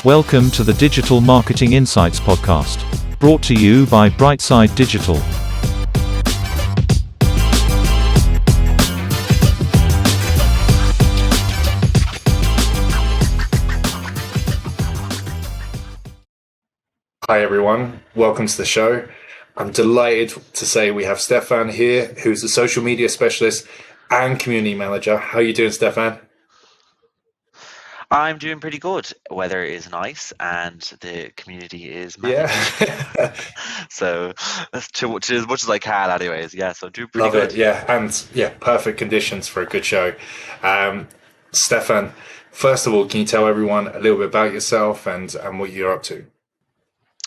Welcome to the Digital Marketing Insights podcast, brought to you by Brightside Digital. Hi everyone, welcome to the show. I'm delighted to say we have Stefan here, who's a social media specialist and community manager. How are you doing, Stefan? I'm doing pretty good. Weather is nice and the community is Yeah, managed. So that's to as much as I can anyways. Yeah, so I'm doing pretty love it. good. Yeah, and yeah, perfect conditions for a good show. Stefan, first of all, can you tell everyone a little bit about yourself and what you're up to?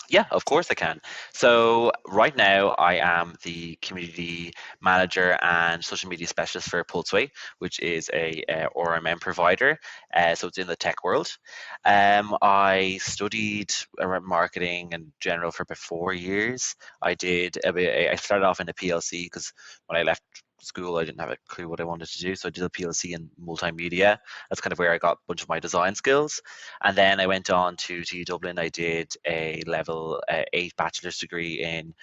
Yeah, of course I can. So right now I am the community manager and social media specialist for Pulseway, which is a RMM provider. So it's in the tech world. I studied around marketing and general for about 4 years. I did a bit. I started off in a PLC because when I left school I didn't have a clue what I wanted to do. So I did a PLC in multimedia. That's kind of where I got a bunch of my design skills. And then I went on to TU Dublin. I did a level 8 bachelor's degree in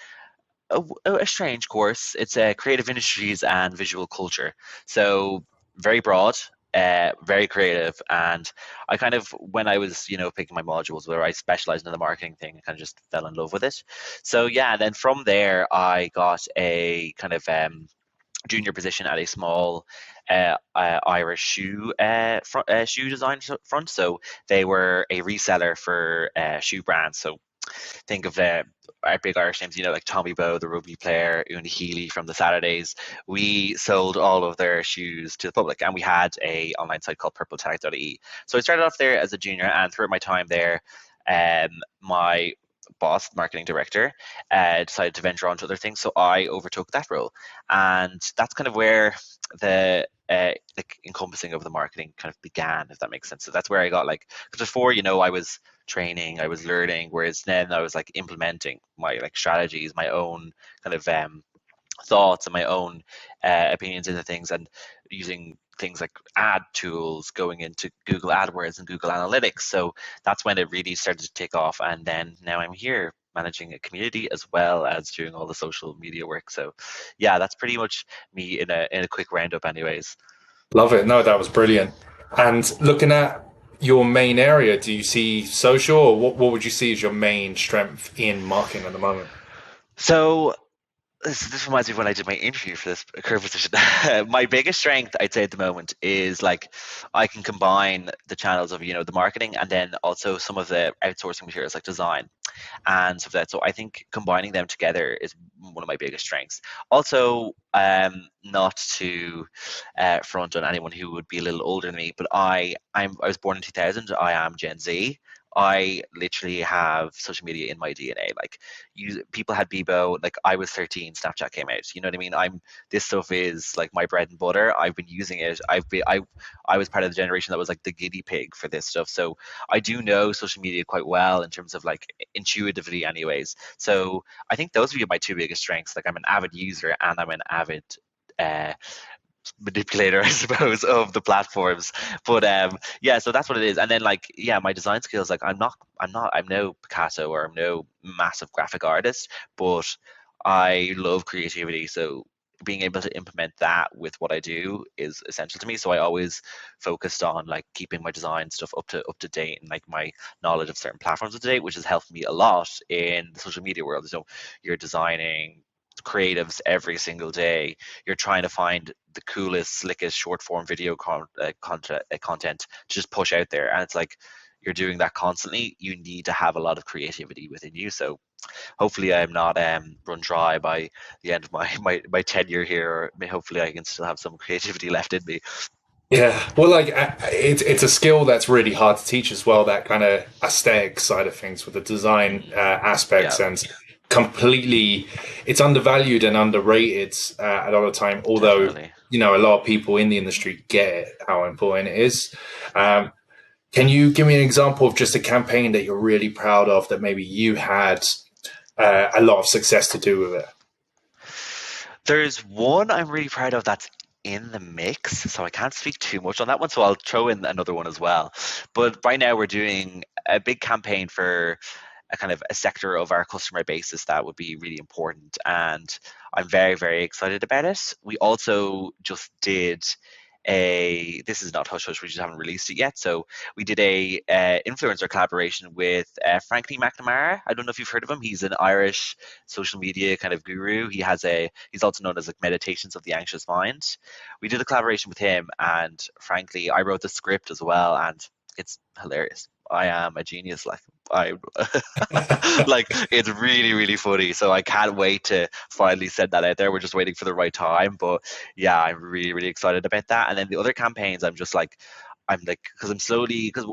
a strange course. It's creative industries and visual culture. So very broad, very creative. And I kind of, when I was, picking my modules where I specialized in the marketing thing, I kind of just fell in love with it. So yeah, and then from there, I got a kind of junior position at a small Irish shoe design front. So they were a reseller for shoe brands. So think of our big Irish names, like Tommy Bow, the rugby player, Una Healy from the Saturdays. We sold all of their shoes to the public, and we had a online site called purpletech.ie. So I started off there as a junior, and throughout my time there, my boss, marketing director, decided to venture on to other things, so I overtook that role, and that's kind of where the like encompassing of the marketing kind of began, if that makes sense. So that's where I got because before, I was training, I was learning, whereas then I was like implementing my strategies, my own kind of thoughts and my own opinions into things, and using things like ad tools, going into Google AdWords and Google Analytics. So that's when it really started to take off. And then now I'm here managing a community as well as doing all the social media work. So yeah, that's pretty much me in a quick roundup anyways. Love it. No, that was brilliant. And looking at your main area, do you see social, or what would you see as your main strength in marketing at the moment? So this reminds me of when I did my interview for this career position. My biggest strength, I'd say at the moment, is I can combine the channels of the marketing and then also some of the outsourcing materials like design and stuff like that. So I think combining them together is one of my biggest strengths. Also, not to front on anyone who would be a little older than me, but I was born in 2000. I am Gen Z. I literally have social media in my DNA. People had Bebo, I was 13, Snapchat came out. You know what I mean? This stuff is like my bread and butter. I've been using it. I was part of the generation that was like the guinea pig for this stuff. So I do know social media quite well in terms of intuitively anyways. So I think those would be my two biggest strengths. I'm an avid user and I'm an avid uh, manipulator, I suppose, of the platforms. But yeah, so that's what it is. And then yeah, my design skills, I'm no Picasso or I'm no massive graphic artist, but I love creativity. So being able to implement that with what I do is essential to me. So I always focused on keeping my design stuff up to date, and my knowledge of certain platforms up to date, which has helped me a lot in the social media world. So you're designing creatives every single day. You're trying to find the coolest, slickest short form video content to just push out there, and it's you're doing that constantly. You need to have a lot of creativity within you. So hopefully I'm not run dry by the end of my tenure here, or hopefully I can still have some creativity left in me. Yeah, well, it's a skill that's really hard to teach as well. That kind of aesthetic side of things with the design aspects, Yeah, and completely, it's undervalued and underrated a lot of time. Although definitely. a lot of people in the industry get it, how important it is. Can you give me an example of just a campaign that you're really proud of that maybe you had a lot of success to do with it? There's one I'm really proud of that's in the mix, so I can't speak too much on that one. So I'll throw in another one as well. But right now we're doing a big campaign for a kind of a sector of our customer basis that would be really important, and I'm very, very excited about it. We also just did a, this is not hush hush, we just haven't released it yet, so we did a influencer collaboration with Frankie McNamara. I don't know if you've heard of him. He's an Irish social media kind of guru. He's also known as like Meditations of the Anxious Mind. We did a collaboration with him, and frankly I wrote the script as well, and it's hilarious. I am a genius. Like I, like it's really, really funny. So I can't wait to finally send that out there. We're just waiting for the right time. But yeah, I'm really, really excited about that. And then the other campaigns, I'm like, because I'm slowly, because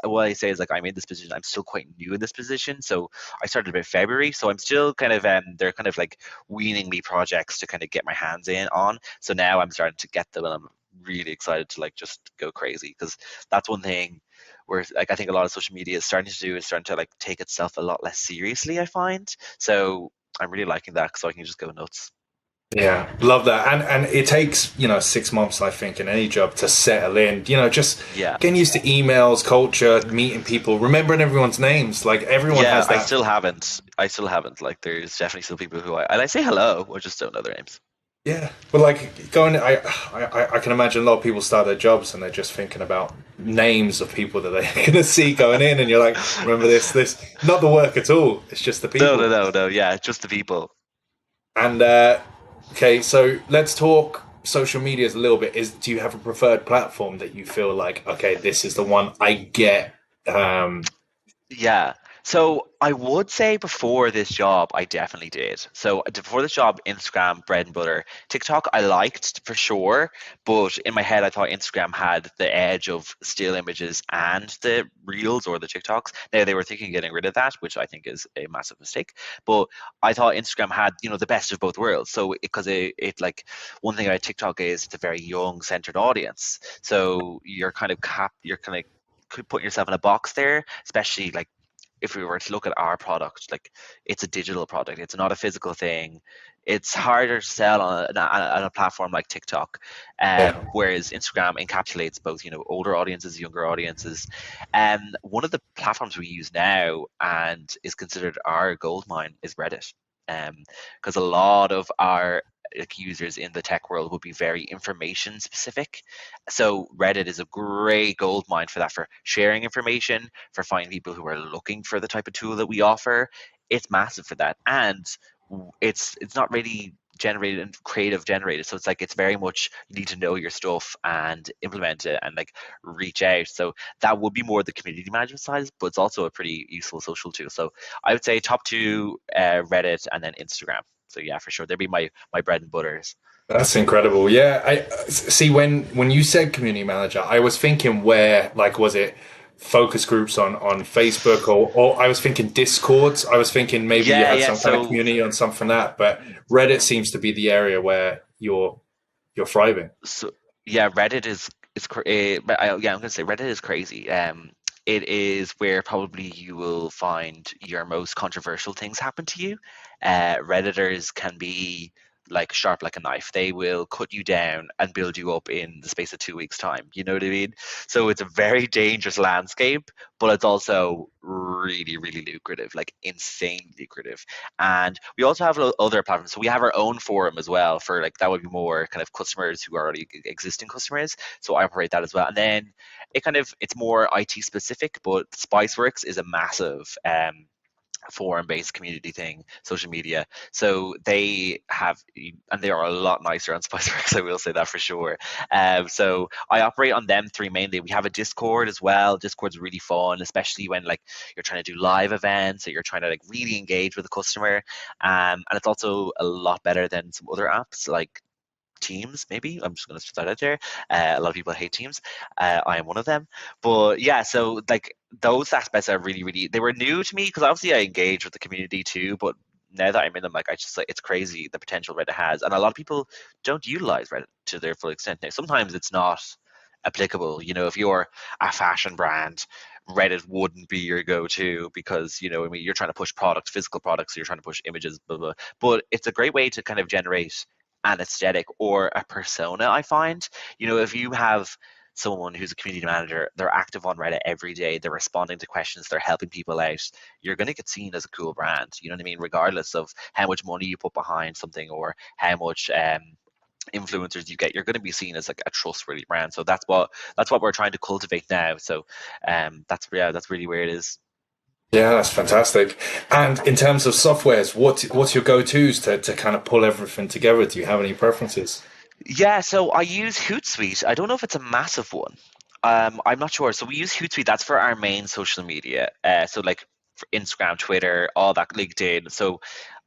what I say is like I'm in this position, I'm still quite new in this position. So I started about February, so I'm still kind of they're kind of like weaning me projects to kind of get my hands in on. So now I'm starting to get them, and I'm really excited to like just go crazy, because that's one thing where like I think a lot of social media is starting to do is starting to like take itself a lot less seriously, I find. So I'm really liking that, so I can just go nuts. Yeah, love that. And it takes, 6 months, I think, in any job to settle in, just Yeah. getting used to emails, culture, meeting people, remembering everyone's names. Like everyone Yeah, has that. I still haven't. Like, there's definitely still people who I say hello, I just don't know their names. Yeah. But like going, I can imagine a lot of people start their jobs and they're just thinking about names of people that they're going to see going in. And you're like, remember this, not the work at all. It's just the No, no, people. no, no. Yeah, just the people. And okay, so let's talk social medias a little bit. Do you have a preferred platform that you feel like, okay, this is the one I get? Yeah. So I would say before this job, I definitely did. So before this job, Instagram, bread and butter. TikTok, I liked for sure, but in my head, I thought Instagram had the edge of still images and the reels or the TikToks. Now they were thinking of getting rid of that, which I think is a massive mistake. But I thought Instagram had, the best of both worlds. So because it like one thing about TikTok is it's a very young centered audience. So you're kind of putting yourself in a box there, especially like if we were to look at our product, like it's a digital product, it's not a physical thing. It's harder to sell on a platform like TikTok, Yeah. whereas Instagram encapsulates both, older audiences, younger audiences. And one of the platforms we use now and is considered our gold mine is Reddit, because a lot of our like users in the tech world would be very information specific. So Reddit is a great gold mine for that, for sharing information, for finding people who are looking for the type of tool that we offer. It's massive for that, and it's not really generated and creative generated. So it's like it's very much you need to know your stuff and implement it and like reach out. So that would be more the community management side, but it's also a pretty useful social tool. So I would say top two, Reddit and then Instagram. So yeah, for sure, they'd be my bread and butters. That's incredible. Yeah, I see when you said community manager, I was thinking where like was it focus groups on Facebook or I was thinking Discords. I was thinking maybe you Yeah, had yeah. some kind of So community on something that, but Reddit seems to be the area where you're thriving. So yeah, Reddit yeah, I'm gonna say Reddit is crazy. It is where probably you will find your most controversial things happen to you. Redditors can be like sharp like a knife. They will cut you down and build you up in the space of 2 weeks' time. You know what I mean? So it's a very dangerous landscape, but it's also really, really lucrative, like insanely lucrative. And we also have other platforms. So we have our own forum as well for like that would be more kind of customers who are already existing customers. So I operate that as well. And then it's more IT specific, but Spiceworks is a massive forum-based community thing, social media. So they have, and they are a lot nicer on Spiceworks. I will say that for sure. So I operate on them three mainly. We have a Discord as well. Discord's really fun, especially when like you're trying to do live events or you're trying to like really engage with the customer. And it's also a lot better than some other apps like Teams, maybe. I'm just going to start out there. A lot of people hate Teams. I am one of them. But yeah, so like those aspects are really, really, they were new to me because obviously I engage with the community too. But now that I'm in them, like I just like it's crazy the potential Reddit has, and a lot of people don't utilize Reddit to their full extent now. Sometimes it's not applicable. If you're a fashion brand, Reddit wouldn't be your go-to because I mean you're trying to push products, physical products, so you're trying to push images, blah blah. But it's a great way to kind of generate an aesthetic or a persona. I find, if you have someone who's a community manager, they're active on Reddit every day, they're responding to questions, they're helping people out, you're going to get seen as a cool brand. You know what I mean? Regardless of how much money you put behind something or how much influencers you get, you're going to be seen as like a trustworthy brand. So that's what we're trying to cultivate now. So that's really where it is. Yeah, that's fantastic. And in terms of softwares, what's your go-tos to kind of pull everything together? Do you have any preferences? Yeah, so I use Hootsuite. I don't know if it's a massive one. I'm not sure. So we use Hootsuite. That's for our main social media. So like for Instagram, Twitter, all that, LinkedIn. So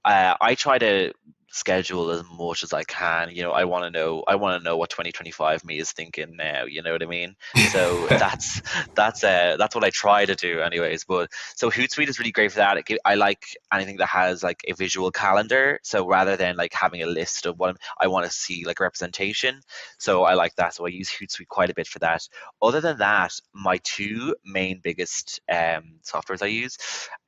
I try to schedule as much as I can. I want to know what 2025 me is thinking now. You know what I mean? So that's what I try to do, anyways. But so Hootsuite is really great for that. I like anything that has like a visual calendar. So rather than like having a list of what I want to see, like representation. So I like that. So I use Hootsuite quite a bit for that. Other than that, my two main biggest softwares I use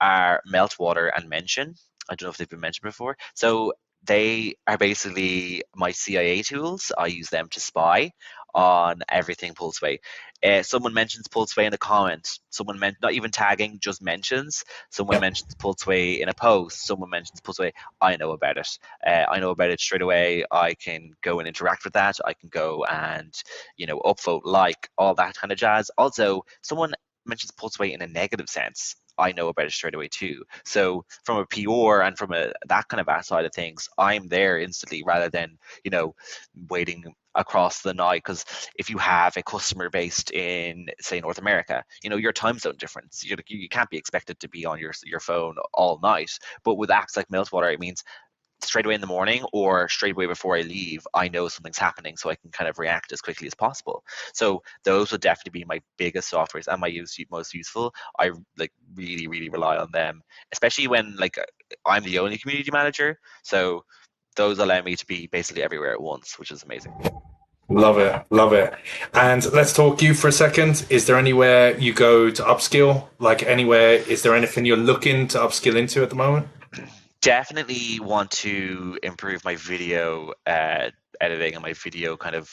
are Meltwater and Mention. I don't know if they've been mentioned before. So they are basically my CIA tools. I use them to spy on everything Pulseway. Someone mentions Pulseway in a comment. Someone not even tagging, just mentions. Someone Yeah. mentions Pulseway in a post. Someone mentions Pulseway. I know about it. I know about it straight away. I can go and interact with that. I can go and upvote, like all that kind of jazz. Also, someone mentions Pulseway in a negative sense. I know about it straight away too. So from a PR and from that kind of side of things, I'm there instantly rather than waiting across the night. Because if you have a customer based in say North America, your time zone difference, you can't be expected to be on your phone all night. But with apps like Meltwater, it means straight away in the morning or straight away before I leave, I know something's happening, so I can kind of react as quickly as possible. So those would definitely be my biggest softwares and my most useful. I like really, really rely on them, especially when like I'm the only community manager. So those allow me to be basically everywhere at once, which is amazing. Love it, love it. And let's talk you for a second. Is there anywhere you go to upskill? Like anywhere, is there anything you're looking to upskill into at the moment? Definitely want to improve my video editing and my video kind of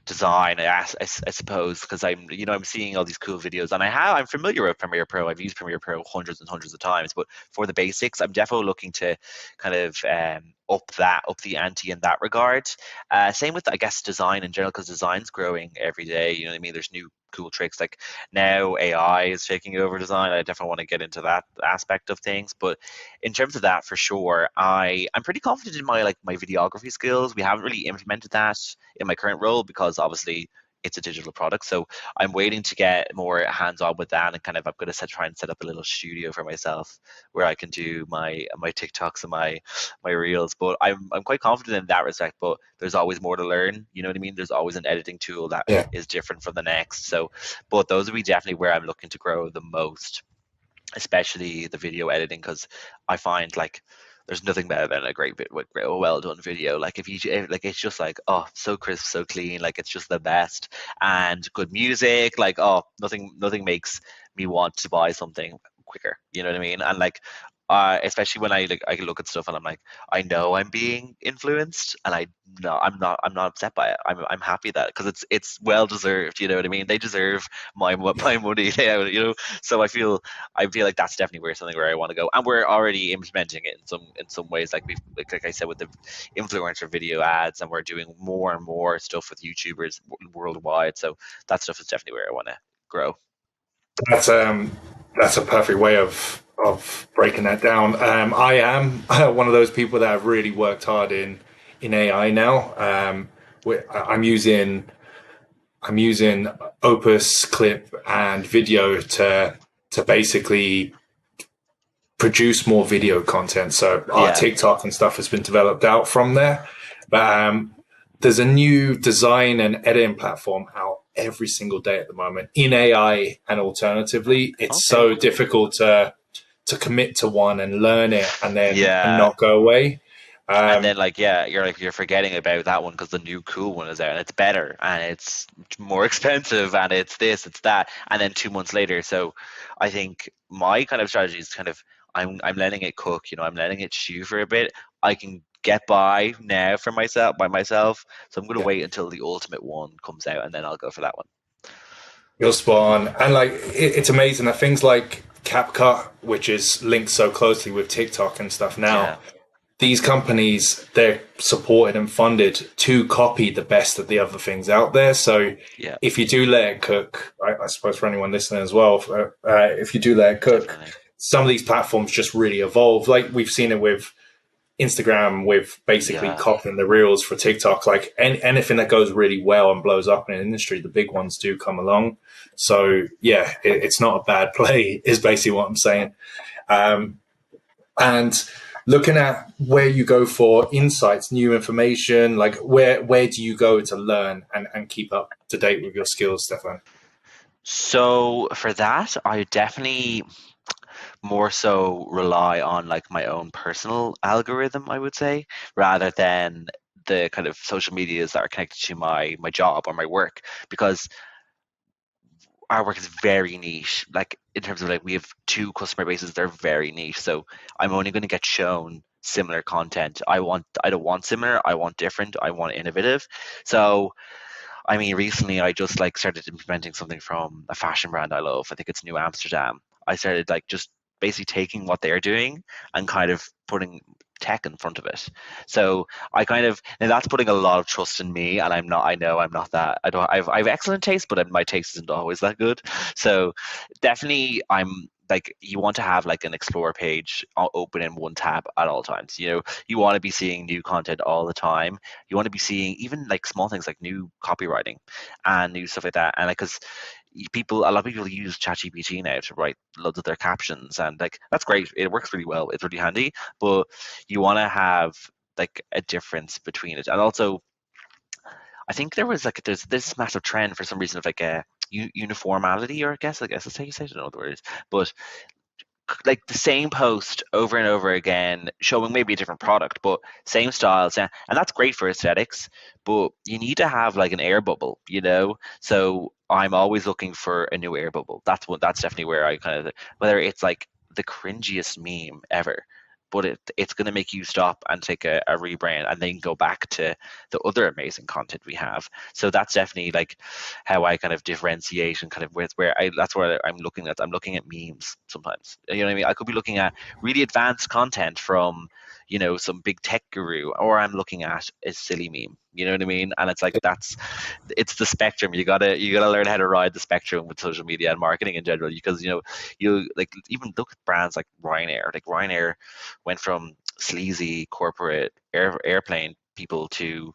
design. I suppose because I'm seeing all these cool videos, and I'm familiar with Premiere Pro. I've used Premiere Pro hundreds and hundreds of times, but for the basics, I'm definitely looking to kind of up the ante in that regard. Same with I guess design in general, because design's growing every day. You know what I mean? There's new cool tricks like now AI is taking over design. I definitely want to get into that aspect of things, but in terms of that, for sure, I'm pretty confident in my videography skills. We haven't really implemented that in my current role because obviously it's a digital product. So I'm waiting to get more hands on with that, and kind of I'm going to try and set up a little studio for myself where I can do my TikToks and my reels. But I'm quite confident in that respect. But there's always more to learn. You know what I mean? There's always an editing tool that Yeah. is different from the next. So, but those would be definitely where I'm looking to grow the most, especially the video editing, because I find like there's nothing better than a great bit with a well done video. Like like it's just like, oh, so crisp, so clean, like it's just the best. And good music, like, oh, nothing makes me want to buy something quicker, you know what I mean? And like especially when I look at stuff and I'm like, I know I'm being influenced, and I'm not upset by it. I'm happy that, because it's well deserved, you know what I mean? They deserve my money. So I feel like that's definitely where I want to go, and we're already implementing it in some ways. Like like I said, with the influencer video ads, and we're doing more and more stuff with YouTubers worldwide. So that stuff is definitely where I want to grow. That's that's a perfect way of breaking that down. I am one of those people that have really worked hard in AI now. I'm using Opus Clip and video to basically produce more video content. So our Yeah. TikTok and stuff has been developed out from there. But there's a new design and editing platform out every single day at the moment in AI, and alternatively, it's Okay. so difficult to commit to one and learn it and Yeah. not go away. And then Um, like, yeah, you're forgetting about that one because the new cool one is out and it's better and it's more expensive and it's this, it's that, and then 2 months later. So I think my kind of strategy is kind of I'm letting it cook, I'm letting it stew for a bit. I can get by now for myself by myself. So I'm going to Yeah. wait until the ultimate one comes out, and then I'll go for that one. You're spot on. And like it's amazing that things like CapCut, which is linked so closely with TikTok and stuff now, Yeah, these companies, they're supported and funded to copy the best of the other things out there. So yeah, if you do let it cook, I suppose for anyone listening as well, if you do let it cook, definitely. some of these platforms just really evolve. Like we've seen it with Instagram, with basically Yeah, copying the reels for TikTok. Like anything that goes really well and blows up in an industry, the big ones do come along. So yeah, it's not a bad play, is basically what I'm saying. Um, and looking at where you go for insights, new information, like where do you go to learn and keep up to date with your skills, Stefan? so for that, I definitely more so rely on like my own personal algorithm, I would say, rather than the kind of social medias that are connected to my job or my work, because our work is very niche. Like in terms of like we have two customer bases, they're very niche. So I'm only going to get shown similar content. I don't want similar, I want different, I want innovative. So I mean, recently I just like started implementing something from a fashion brand I love. I think it's New Amsterdam. I started like just basically taking what they're doing and kind of putting tech in front of it. So I kind of now that's putting a lot of trust in me, and I'm not. I know I'm not that. I don't. I have excellent taste, but my taste isn't always that good. So definitely, I'm like you want to have like an explore page open in one tab at all times. You know, you want to be seeing new content all the time. You want to be seeing even like small things like new copywriting and new stuff like that. And like, because a lot of people use ChatGPT now to write loads of their captions, and like that's great. It works really well. It's really handy, but you want to have like a difference between it. And also, I think there's this massive trend for some reason of like a uniformity, or I guess that's how you say it. I don't know what the word is, but like the same post over and over again, showing maybe a different product, but same styles, yeah, and that's great for aesthetics. But you need to have like an air bubble, you know. So I'm always looking for a new air bubble. That's definitely where I kind of whether it's like the cringiest meme ever. But it's going to make you stop and take a rebrand and then go back to the other amazing content we have. So that's definitely like how I kind of differentiate and kind of with where I that's where I'm looking at. I'm looking at memes sometimes. You know what I mean? I could be looking at really advanced content from, you know, some big tech guru, or I'm looking at a silly meme. You know what I mean? And it's like it's the spectrum. You gotta learn how to ride the spectrum with social media and marketing in general, because you like even look at brands like Ryanair. Like Ryanair went from sleazy corporate airplane people to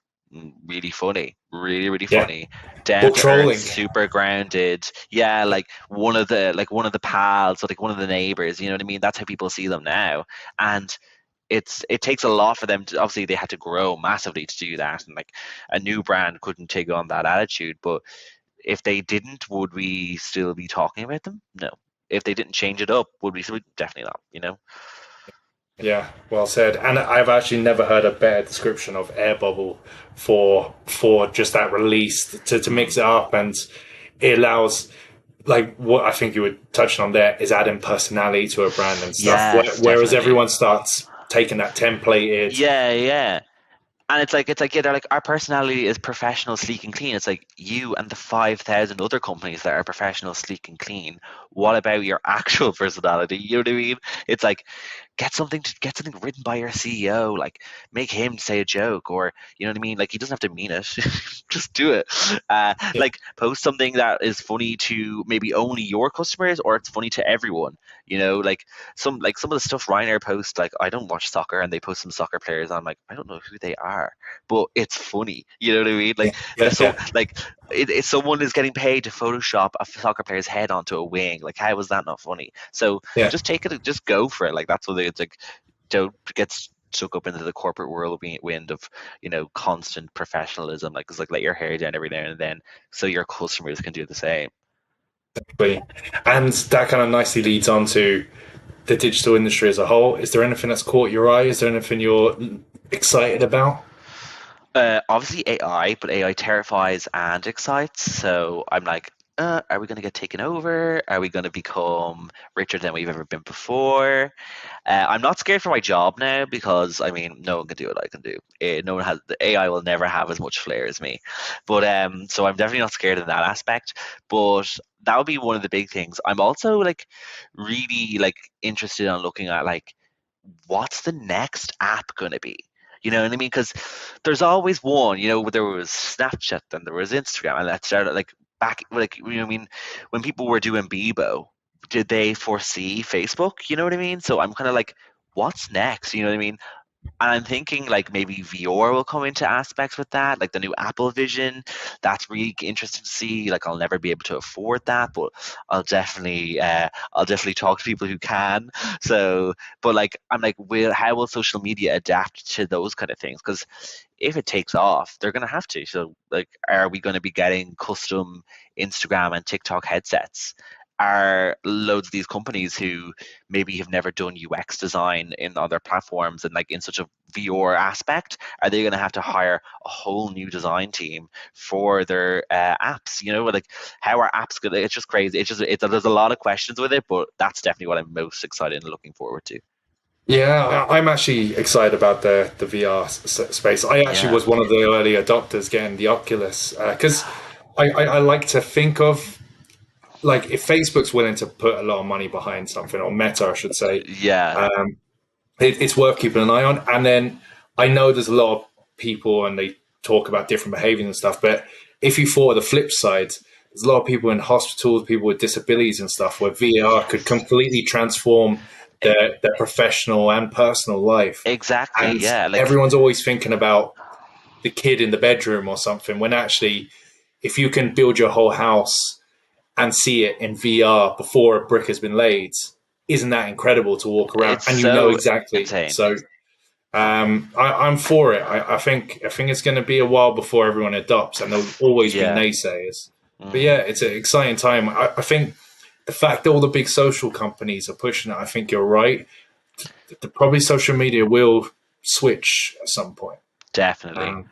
really funny, really, really Yeah. funny, down But to earth, trolling. super grounded. Yeah, like one of the pals, or like one of the neighbors. You know what I mean? That's how people see them now, and it takes a lot for them to, obviously they had to grow massively to do that, and like a new brand couldn't take on that attitude. But if they didn't, would we still be talking about them? No. If they didn't change it up, would we still? Definitely not. You know? Yeah, well said. And I've actually never heard a better description of air bubble for just that release to mix Mm. it up, and it allows like what I think you were touching on there is adding personality to a brand and stuff. Yes, Whereas definitely. everyone starts taking that templated, Yeah, yeah. And it's like yeah, they're like our personality is professional, sleek, and clean. It's like you and the 5,000 other companies that are professional, sleek, and clean. What about your actual personality? You know what I mean? It's like get something written by your CEO, like make him say a joke, or you know what I mean? Like he doesn't have to mean it, just do it. yeah, Like post something that is funny to maybe only your customers, or it's funny to everyone. You know, like some of the stuff Ryanair posts, like I don't watch soccer, and they post some soccer players. I'm like, I don't know who they are, but it's funny. You know what I mean? yeah, Like yeah, there's so yeah, like if someone is getting paid to Photoshop a soccer player's head onto a wing, like how is that not funny? So yeah. just take it, just go for it. Like that's what it's like. Don't get stuck up into the corporate whirlwind of constant professionalism. Like it's like let your hair down every now and then, so your customers can do the same. And that kind of nicely leads on to the digital industry as a whole. Is there anything that's caught your eye? Is there anything you're excited about? Obviously AI, but AI terrifies and excites. So I'm like, are we going to get taken over? Are we going to become richer than we've ever been before? I'm not scared for my job now because I mean, no one can do what I can do. No one has the AI will never have as much flair as me, but so I'm definitely not scared in that aspect. But that would be one of the big things. I'm also like really like interested on looking at like what's the next app going to be. You know what I mean? Because there's always one. You know, there was Snapchat, then there was Instagram, and that started like back like you know what I mean when people were doing Bebo, did they foresee Facebook? You know what I mean? So I'm kind of like, what's next? You know what I mean? And I'm thinking like maybe VR will come into aspects with that, like the new Apple Vision. That's really interesting to see. Like I'll never be able to afford that, but I'll definitely talk to people who can. So, but like I'm like, will how will social media adapt to those kind of things? Because if it takes off, they're gonna have to. So like, are we going to be getting custom Instagram and TikTok headsets? Are loads of these companies who maybe have never done UX design in other platforms and like in such a VR aspect, are they going to have to hire a whole new design team for their apps? You know, like how are apps going? It's just crazy. There's a lot of questions with it, but that's definitely what I'm most excited and looking forward to. Yeah, I'm actually excited about the VR space. I actually Yeah, was one of the early adopters getting the Oculus because I like to think of like if Facebook's willing to put a lot of money behind something, or Meta, I should say, yeah, it's worth keeping an eye on. And then I know there's a lot of people and they talk about different behaviors and stuff, but if you thought of the flip side, there's a lot of people in hospitals, people with disabilities and stuff, where VR could completely transform e- their professional and personal life. exactly. And Yeah, like everyone's always thinking about the kid in the bedroom or something, when actually, if you can build your whole house and see it in VR before a brick has been laid, isn't that incredible to walk around it's and you know so exactly? insane. So I'm for it. I think it's going to be a while before everyone adopts, and there'll always be Yeah. naysayers. But yeah, Hmm. it's an exciting time. I think the fact that all the big social companies are pushing it, I think you're right. Probably social media will switch at some point. Definitely. Um,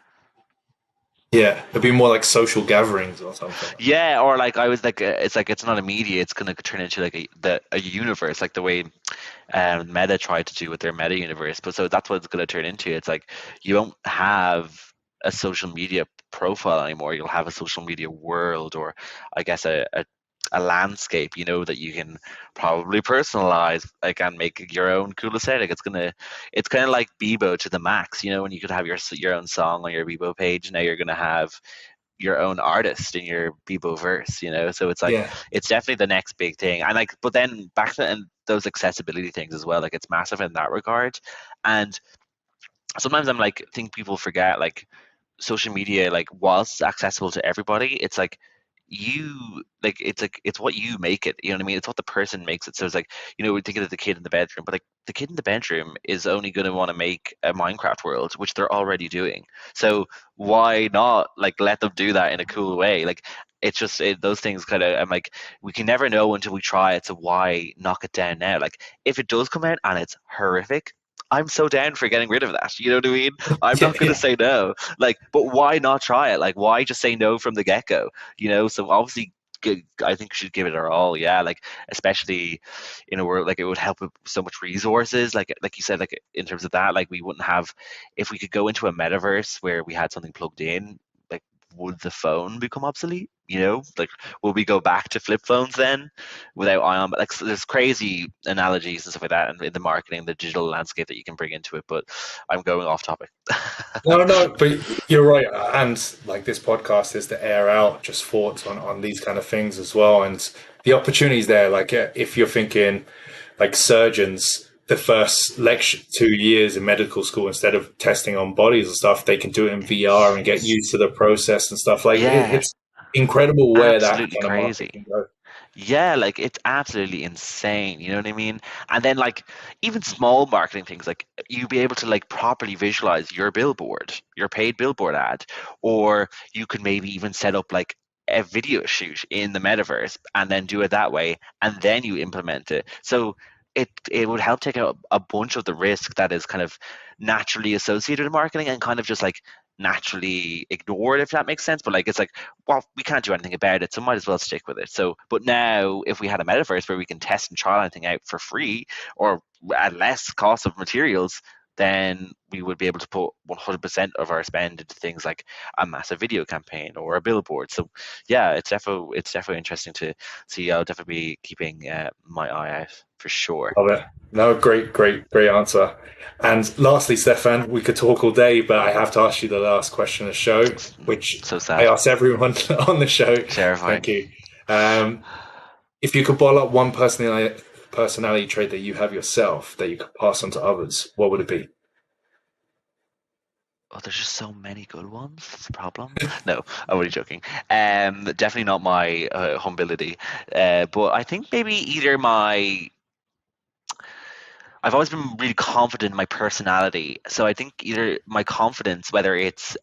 yeah, it'll be more like social gatherings or something. Yeah, or like I was like, it's like it's not a media; it's gonna turn into like a universe, like the way Meta tried to do with their Meta universe. But so that's what it's gonna turn into. It's like you don't have a social media profile anymore. You'll have a social media world, or I guess a landscape, you know, that you can probably personalize, like and make your own cool aesthetic. It's kind of like Bebo to the max, you know, when you could have your own song on your Bebo page. Now you're gonna have your own artist in your Bebo verse, you know. So it's like Yeah, it's definitely the next big thing. And like, but then back to and those accessibility things as well. Like it's massive in that regard. And sometimes I'm like, think people forget like social media, like whilst accessible to everybody, it's like it's what you make it, you know what I mean? It's what the person makes it. So it's like, you know, we think of the kid in the bedroom, but like the kid in the bedroom is only going to want to make a Minecraft world, which they're already doing. So why not like let them do that in a cool way? Like it's just those things kind of, I'm like, we can never know until we try it, so why knock it down now? Like if it does come out and it's horrific, I'm so down for getting rid of that. You know what I mean? I'm yeah, not going to yeah, say no. Like, but why not try it? Like, why just say no from the get go? You know, so obviously, I think we should give it our all. Yeah, like especially in a world like it would help with so much resources. Like you said, like in terms of that, like we wouldn't have if we could go into a metaverse where we had something plugged in. Like, would the phone become obsolete? You know, like will we go back to flip phones then without ion? But like, so there's crazy analogies and stuff like that, and in the marketing, the digital landscape that you can bring into it. But I'm going off topic. no, no, but you're right. And like this podcast is to air out just thoughts on these kind of things as well. And the opportunities there, like if you're thinking like surgeons, the first lecture 2 years in medical school, instead of testing on bodies and stuff, they can do it in VR and get used to the process and stuff. Like Yeah, it's incredible where that absolutely kind of market crazy. can go. Yeah, like it's absolutely insane. You know what I mean? And then like even small marketing things, like you be able to like properly visualize your billboard, your paid billboard ad, or you could maybe even set up like a video shoot in the metaverse and then do it that way, and then you implement it. So it would help take out a bunch of the risk that is kind of naturally associated with marketing and kind of just like naturally ignored, if that makes sense. But like, it's like, well, we can't do anything about it, so might as well stick with it. So, but now if we had a metaverse where we can test and trial anything out for free or at less cost of materials, then we would be able to put 100% of our spend into things like a massive video campaign or a billboard. So yeah, it's definitely interesting to see. I'll definitely be keeping my eye out for sure. Love it. No, great answer. And lastly, Stefan, we could talk all day, but I have to ask you the last question of the show, which So I sad. ask everyone on the show. Terrifying. Thank you. Um, if you could boil up one personality trait that you have yourself that you could pass on to others, what would it be? Oh, there's just so many good ones. That's the problem. No, I'm only joking. Definitely not my humility. But I think maybe either my. I've always been really confident in my personality, so I think either my confidence, whether it's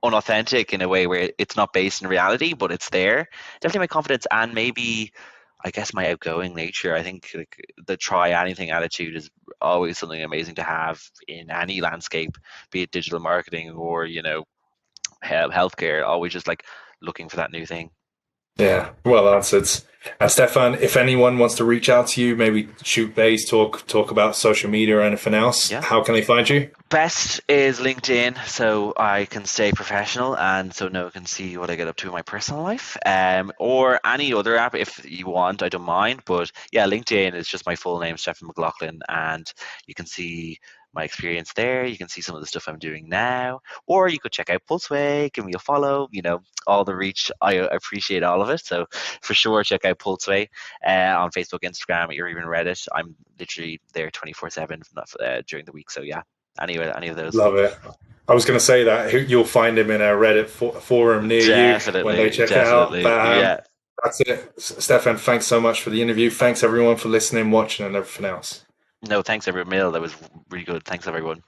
unauthentic in a way where it's not based in reality, but it's there. Definitely my confidence, and maybe I guess my outgoing nature. I think like the try anything attitude is always something amazing to have in any landscape, be it digital marketing or healthcare. Always just like looking for that new thing. Yeah, well answered. And Stefan, if anyone wants to reach out to you, maybe shoot base, talk about social media or anything else, Yeah. how can they find you? Best is LinkedIn, so I can stay professional and so no one can see what I get up to in my personal life. Or any other app if you want, I don't mind. But yeah, LinkedIn is just my full name, Stefan McLaughlin, and you can see my experience there. You can see some of the stuff I'm doing now, or you could check out Pulseway, give me a follow. All the reach, I appreciate all of it. So for sure, check out Pulseway on Facebook, Instagram, or even Reddit. I'm literally there 24/7 during the week. So yeah, any of those. Love it. I was going to say that you'll find him in a Reddit forum near you when they Definitely, check it out. definitely. But Yeah. that's it. Stefan, thanks so much for the interview. Thanks everyone for listening, watching, and everything else. No, thanks everyone. That was really good. Thanks everyone.